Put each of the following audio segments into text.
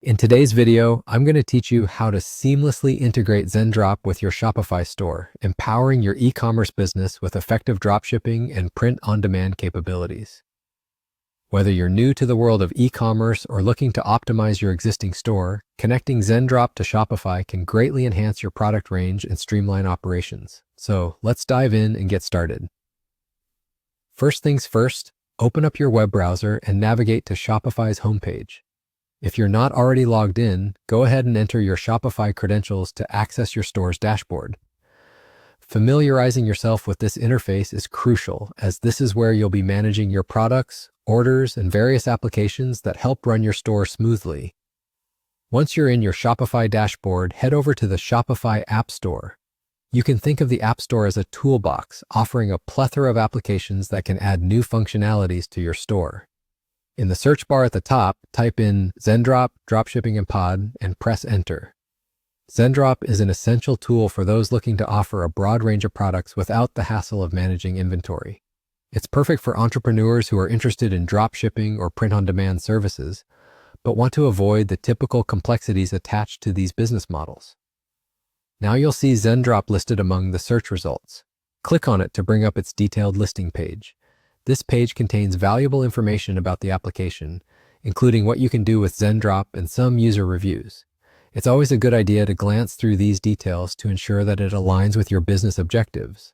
In today's video, I'm going to teach you how to seamlessly integrate Zendrop with your Shopify store, empowering your e-commerce business with effective dropshipping and print-on-demand capabilities. Whether you're new to the world of e-commerce or looking to optimize your existing store, connecting Zendrop to Shopify can greatly enhance your product range and streamline operations. So let's dive in and get started. First things first, open up your web browser and navigate to Shopify's homepage. If you're not already logged in, go ahead and enter your Shopify credentials to access your store's dashboard. Familiarizing yourself with this interface is crucial, as this is where you'll be managing your products, orders, and various applications that help run your store smoothly. Once you're in your Shopify dashboard, head over to the Shopify App Store. You can think of the App Store as a toolbox, offering a plethora of applications that can add new functionalities to your store. In the search bar at the top, type in Zendrop, Dropshipping and Pod, and press Enter. Zendrop is an essential tool for those looking to offer a broad range of products without the hassle of managing inventory. It's perfect for entrepreneurs who are interested in dropshipping or print-on-demand services, but want to avoid the typical complexities attached to these business models. Now you'll see Zendrop listed among the search results. Click on it to bring up its detailed listing page. This page contains valuable information about the application, including what you can do with Zendrop and some user reviews. It's always a good idea to glance through these details to ensure that it aligns with your business objectives.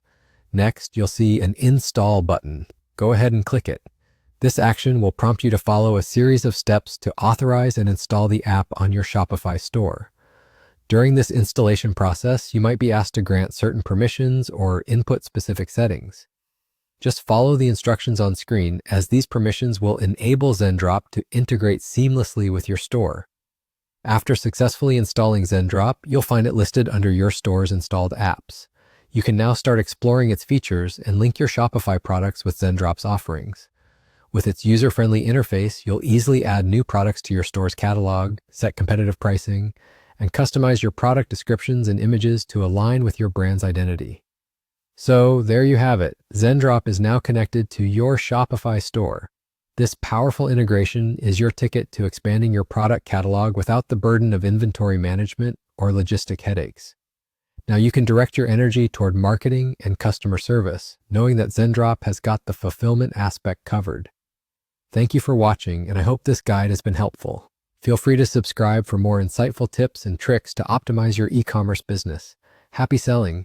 Next, you'll see an Install button. Go ahead and click it. This action will prompt you to follow a series of steps to authorize and install the app on your Shopify store. During this installation process, you might be asked to grant certain permissions or input specific settings. Just follow the instructions on screen, as these permissions will enable Zendrop to integrate seamlessly with your store. After successfully installing Zendrop, you'll find it listed under your store's installed apps. You can now start exploring its features and link your Shopify products with Zendrop's offerings. With its user-friendly interface, you'll easily add new products to your store's catalog, set competitive pricing, and customize your product descriptions and images to align with your brand's identity. So there you have it. Zendrop is now connected to your Shopify store. This powerful integration is your ticket to expanding your product catalog without the burden of inventory management or logistic headaches. Now you can direct your energy toward marketing and customer service, knowing that Zendrop has got the fulfillment aspect covered. Thank you for watching, and I hope this guide has been helpful. Feel free to subscribe for more insightful tips and tricks to optimize your e-commerce business. Happy selling!